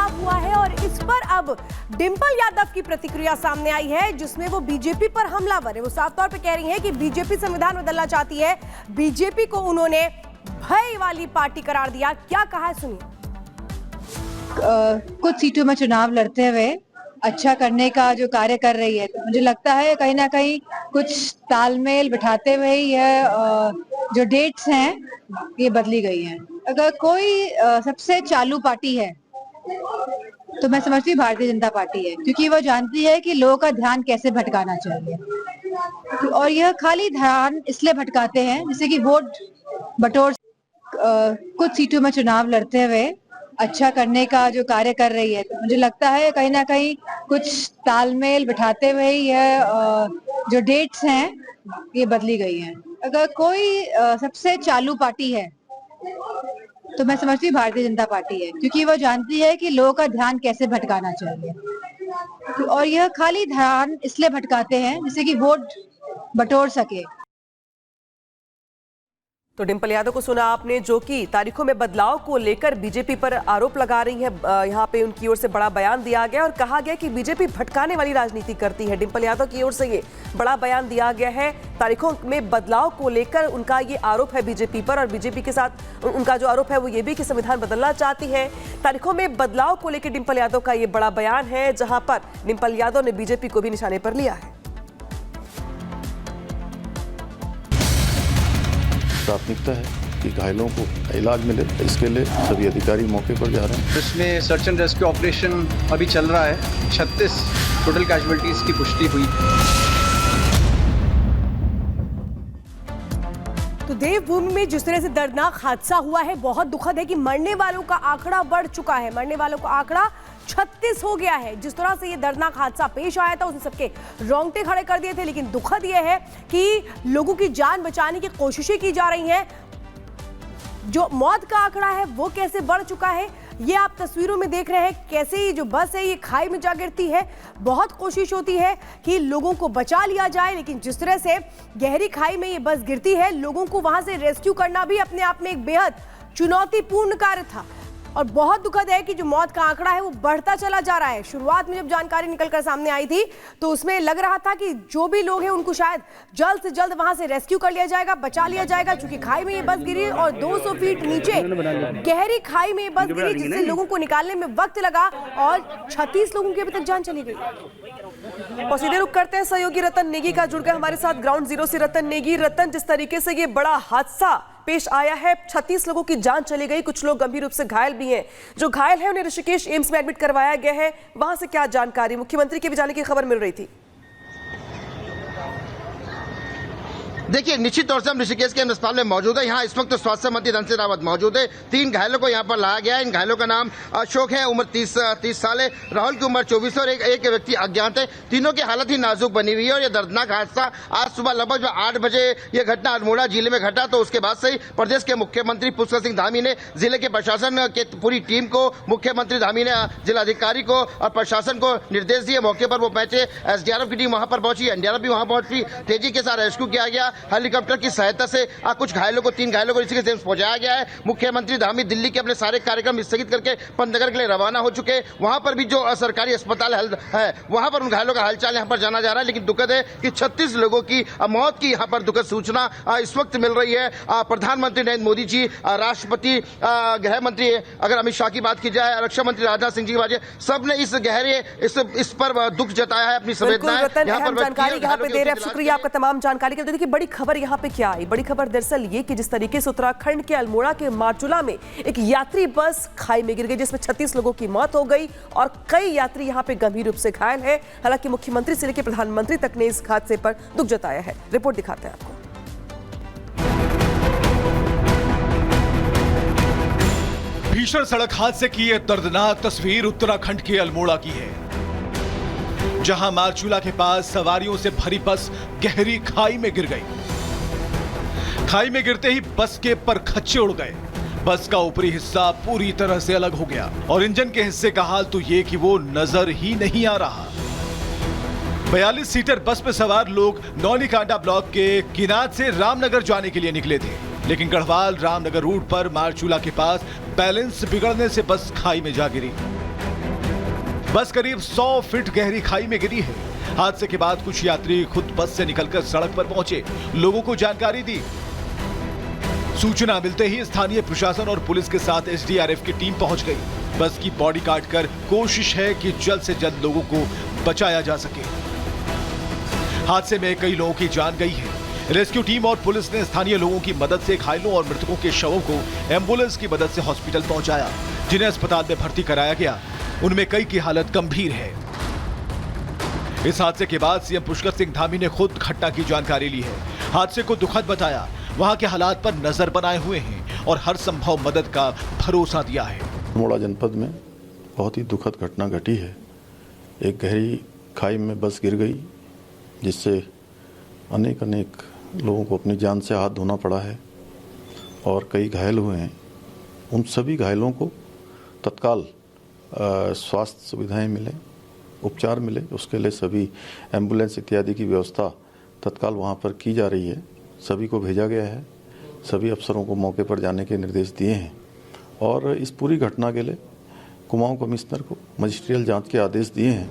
साफ हुआ है और इस पर अब डिंपल यादव की प्रतिक्रिया सामने आई है, जिसमें वो बीजेपी पर हमलावर है। वो साफ तौर पे कह रही हैं कि बीजेपी संविधान बदलना चाहती है, बीजेपी को उन्होंने भय वाली पार्टी करार दिया। क्या कहा है सुनिए। कुछ सीटों में चुनाव लड़ते हुए अच्छा करने का जो कार्य कर रही है, तो मुझे लगता है कहीं ना कहीं कुछ तालमेल बिठाते हुए ही जो डेट्स हैं ये बदली गई हैं। अगर कोई सबसे चालू पार्टी है तो मैं समझती हूँ भारतीय जनता पार्टी है, क्योंकि वो जानती है कि लोगों का ध्यान कैसे भटकाना चाहिए। और यह खाली ध्यान इसलिए भटकाते हैं जैसे कि वोट बटोर कुछ सीटों में चुनाव लड़ते हुए अच्छा करने का जो कार्य कर रही है, तो मुझे लगता है कहीं ना कहीं कुछ तालमेल बिठाते हुए ही जो डेट्स हैं ये बदली गई हैं। अगर कोई सबसे चालू पार्टी है तो मैं समझती हूँ भारतीय जनता पार्टी है, क्योंकि वो जानती है कि लोगों का ध्यान कैसे भटकाना चाहिए। और यह खाली ध्यान इसलिए भटकाते हैं जैसे कि वोट बटोर सके। तो डिंपल यादव को सुना आपने, जो कि तारीखों में बदलाव को लेकर बीजेपी पर आरोप लगा रही है। यहाँ पे उनकी ओर से बड़ा बयान दिया गया और कहा गया कि बीजेपी भटकाने वाली राजनीति करती है। डिंपल यादव की ओर से ये बड़ा बयान दिया गया है। तारीखों में बदलाव को लेकर उनका ये आरोप है बीजेपी पर, और बीजेपी के साथ उनका जो आरोप है वो ये भी कि संविधान बदलना चाहती है। तारीखों में बदलाव को लेकर डिंपल यादव का ये बड़ा बयान है, जहां पर डिंपल यादव ने बीजेपी को भी निशाने पर लिया है। प्राथमिकता है कि घायलों को इलाज मिले, इसके लिए सभी अधिकारी मौके पर जा रहे हैं। इसमें सर्च एंड रेस्क्यू ऑपरेशन अभी चल रहा है। 36 टोटल कैजुअलिटीज की पुष्टि हुई। तो देवभूमि में जिस तरह से दर्दनाक हादसा हुआ है, बहुत दुखद है कि मरने वालों का आंकड़ा बढ़ चुका है। मरने वालों का आंकड़ा 36 हो गया है। जिस तरह से ये दर्दनाक हादसा पेश आया था उसने सबके रोंगटे खड़े कर दिए थे। लेकिन दुखद ये है कि लोगों की जान बचाने की कोशिशें की जा रही हैं। जो मौत का आंकड़ा है वो कैसे बढ़ चुका है, ये आप तस्वीरों में देख रहे हैं। कैसे ये जो बस है ये खाई में जा गिरती है। बहुत कोशिश होती है कि लोगों को बचा लिया जाए, लेकिन जिस तरह से गहरी खाई में ये बस गिरती है, लोगों को वहां से रेस्क्यू करना भी अपने आप में एक बेहद चुनौतीपूर्ण कार्य था। और बहुत दुखद है कि जो मौत का आंकड़ा है वो बढ़ता चला जा रहा है। शुरुआत में जब जानकारी निकलकर सामने आई थी तो उसमें लग रहा था कि जो भी लोग हैं उनको शायद जल्द से जल्द वहां से रेस्क्यू कर लिया जाएगा, बचा लिया जाएगा, क्योंकि खाई में ये बस गिरी और 200 फीट नीचे गहरी खाई में ये बस गिरी, जिससे लोगों को निकालने में वक्त लगा और 36 लोगों की अभी तक जान चली गई। और सीधे रुक करते हैं सहयोगी रतन नेगी का जुड़ गए हमारे साथ ग्राउंड जीरो से। रतन नेगी, रतन, जिस तरीके से ये बड़ा हादसा पेश आया है, 36 लोगों की जान चली गई, कुछ लोग गंभीर रूप से घायल भी हैं। जो घायल हैं उन्हें ऋषिकेश एम्स में एडमिट करवाया गया है। वहां से क्या जानकारी, मुख्यमंत्री के भी जाने की खबर मिल रही थी? देखिए, निश्चित तौर से हम ऋषिकेश के अस्पताल में मौजूद है। यहाँ इस वक्त स्वास्थ्य मंत्री धन सिंह रावत मौजूद है। 3 घायलों को यहाँ पर लाया गया है। इन घायलों का नाम अशोक है, उम्र 30 साल है, राहुल की उम्र 24 और एक व्यक्ति अज्ञात है। तीनों की हालत ही नाजुक बनी हुई है। और यह दर्दनाक हादसा आज सुबह लगभग 8 बजे यह घटना अल्मोड़ा जिले में घटा। तो उसके बाद से ही प्रदेश के मुख्यमंत्री पुष्कर सिंह धामी ने जिले के प्रशासन के पूरी टीम को, मुख्यमंत्री धामी ने जिलाधिकारी को और प्रशासन को निर्देश दिए। मौके पर वो पहुंचे, एसडीआरएफ की टीम वहां पर पहुंची, एनडीआरएफ भी वहां पहुंची, तेजी के साथ रेस्क्यू किया गया। हेलीकॉप्टर की सहायता से कुछ घायलों को, 3 घायलों को ऋषिकेश एम्स पहुंचाया गया है। मुख्यमंत्री धामी दिल्ली के अपने सारे कार्यक्रम स्थगित करके पंतनगर के लिए रवाना हो चुके। वहां पर भी जो सरकारी अस्पताल है वहां पर उन घायलों का हालचाल यहां पर जाना जा रहा है। लेकिन दुखद है कि 36 लोगों की मौत की यहां पर दुखद सूचना इस वक्त मिल रही है। प्रधानमंत्री नरेंद्र मोदी जी, राष्ट्रपति, गृह मंत्री अगर अमित शाह की बात की जाए, रक्षा मंत्री राजनाथ सिंह जी की बात है, सबने इस गहरे इस पर दुख जताया है, अपनी संवेदनाएं जानकारी यहाँ पे दे रहे हैं। शुक्रिया आपका तमाम जानकारी के लिए। देखिए, बड़ी खबर यहाँ पे क्या आई? बड़ी खबर दरअसल ये कि जिस तरीके से उत्तराखंड के अल्मोड़ा के मारचूला में एक यात्री बस खाई में गिर गई, जिसमें 36 लोगों की मौत हो गई और कई यात्री यहाँ पे गंभीर रूप से घायल हैं। हालांकि मुख्यमंत्री से लेकर प्रधानमंत्री तक ने इस हादसे पर दुख जताया है। रिपोर्ट दिखाते हैं आपको। भीषण सड़क हादसे की यह दर्दनाक तस्वीर उत्तराखंड के अल्मोड़ा की है, जहां मारचूला के पास सवारियों से भरी बस गहरी खाई में गिर गई। खाई में गिरते ही बस के परखच्चे उड़ गए। बस का ऊपरी हिस्सा पूरी तरह से अलग हो गया और इंजन के हिस्से का हाल तो ये कि वो नजर ही नहीं आ रहा। 42 सीटर बस में सवार लोग नौनीकांडा ब्लॉक के किनाद से रामनगर जाने के लिए निकले थे, लेकिन गढ़वाल रामनगर रूट पर मारचूला के पास बैलेंस बिगड़ने से बस खाई में जा गिरी। बस करीब 100 फीट गहरी खाई में गिरी है। हादसे के बाद कुछ यात्री खुद बस से निकलकर सड़क पर पहुंचे, लोगों को जानकारी दी। सूचना मिलते ही स्थानीय प्रशासन और पुलिस के साथ एसडीआरएफ की टीम पहुंच गई। बस की बॉडी काटकर कोशिश है कि जल्द से जल्द लोगों को बचाया जा सके। हादसे में कई लोगों की जान गई है। रेस्क्यू टीम और पुलिस ने स्थानीय लोगों की मदद से घायलों और मृतकों के शवों को एम्बुलेंस की मदद से हॉस्पिटल पहुंचाया, जिन्हें अस्पताल में भर्ती कराया गया। उनमें कई की हालत गंभीर है। इस हादसे के बाद सीएम पुष्कर सिंह धामी ने खुद घटना की जानकारी ली है। हादसे को दुखद बताया, वहां के हालात पर नजर बनाए हुए हैं और हर संभव मदद का भरोसा दिया है। अल्मोड़ा जनपद में बहुत ही दुखद घटना घटी है। एक गहरी खाई में बस गिर गई, जिससे अनेक लोगों को अपनी जान से हाथ धोना पड़ा है और कई घायल हुए हैं। उन सभी घायलों को तत्काल स्वास्थ्य सुविधाएं मिले, उपचार मिले, उसके लिए सभी एम्बुलेंस इत्यादि की व्यवस्था तत्काल वहां पर की जा रही है। सभी को भेजा गया है, सभी अफसरों को मौके पर जाने के निर्देश दिए हैं और इस पूरी घटना के लिए कुमाऊं कमिश्नर को मजिस्ट्रियल जांच के आदेश दिए हैं।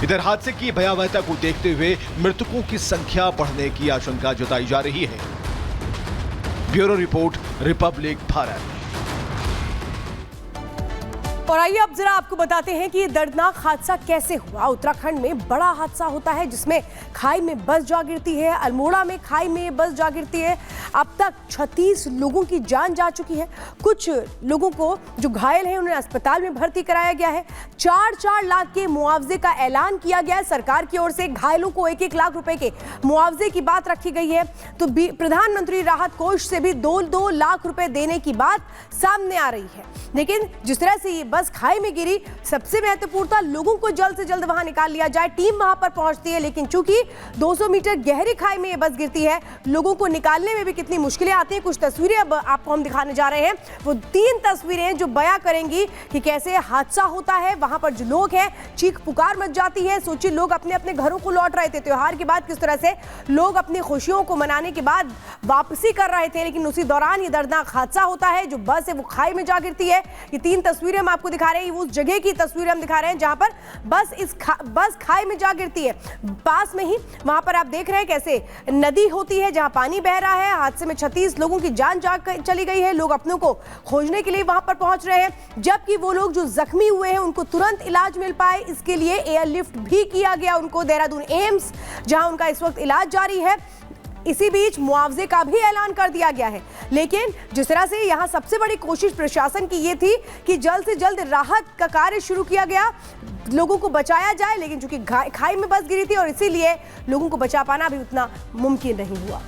इधर हादसे की भयावहता को देखते हुए मृतकों की संख्या बढ़ने की आशंका जताई जा रही है। Bureau report, Republic Bharat. और आइए अब जरा आपको बताते हैं कि ये दर्दनाक हादसा कैसे हुआ। उत्तराखंड में बड़ा हादसा होता है जिसमें खाई में बस जा गिरती है। अल्मोड़ा में खाई में बस जा गिरती है। अब तक 36 लोगों की जान जा चुकी है। कुछ लोगों को जो घायल हैं उन्हें अस्पताल में भर्ती कराया गया है। 4-4 लाख के मुआवजे का ऐलान किया गया है सरकार की ओर से। घायलों को 1-1 लाख रुपए के मुआवजे की बात रखी गई है। तो प्रधानमंत्री राहत कोष से भी 2-2 लाख रुपए देने की बात सामने आ रही है। लेकिन जिस तरह से ये बस खाई में गिरी, सबसे महत्वपूर्ण था लोगों को जल्द से जल्द वहां निकाल लिया जाए। टीम वहां पर पहुंचती है, लेकिन चूंकि 200 मीटर गहरी खाई में ये बस गिरती है, लोगों को निकालने में भी कितनी मुश्किलें आती हैं। कुछ तस्वीरें अब आपको हम दिखाने जा रहे हैं। वो 3 तस्वीरें जो बयां करेंगी कि कैसे हादसा होता है। वहां पर जो लोग हैं, चीख पुकार मच जाती है। सोचिए, लोग अपने अपने घरों को लौट रहे थे त्योहार के बाद, किस तरह से लोग अपनी खुशियों को मनाने के बाद वापसी कर रहे थे, लेकिन उसी दौरान ये दर्दनाक हादसा होता है। जो बस है वो खाई में जा गिरती है। ये 3 तस्वीरें हम आपको दिखा रहे हैं। उस जगह की तस्वीरें हम दिखा रहे हैं जहां पर बस खाई में जा गिरती है। पास में ही वहां पर आप देख रहे हैं कैसे नदी होती है जहां पानी बह रहा है। हादसे में 36 लोगों की जान चली गई है। लोग अपनों को खोजने के लिए वहां पर पहुंच रहे हैं, जबकि वो लोग जो जख्मी हुए हैं उनको तुरंत इलाज मिल पाए, इसके लिए एयरलिफ्ट भी किया गया उनको देहरादून एम्स, जहां उनका इस वक्त इलाज जारी है। इसी बीच मुआवजे का भी ऐलान कर दिया गया है। लेकिन जिस तरह से यहां सबसे बड़ी कोशिश प्रशासन की ये थी कि जल्द से जल्द राहत का कार्य शुरू किया गया, लोगों को बचाया जाए, लेकिन चूंकि खाई में बस गिरी थी और इसीलिए लोगों को बचा पाना भी उतना मुमकिन नहीं हुआ।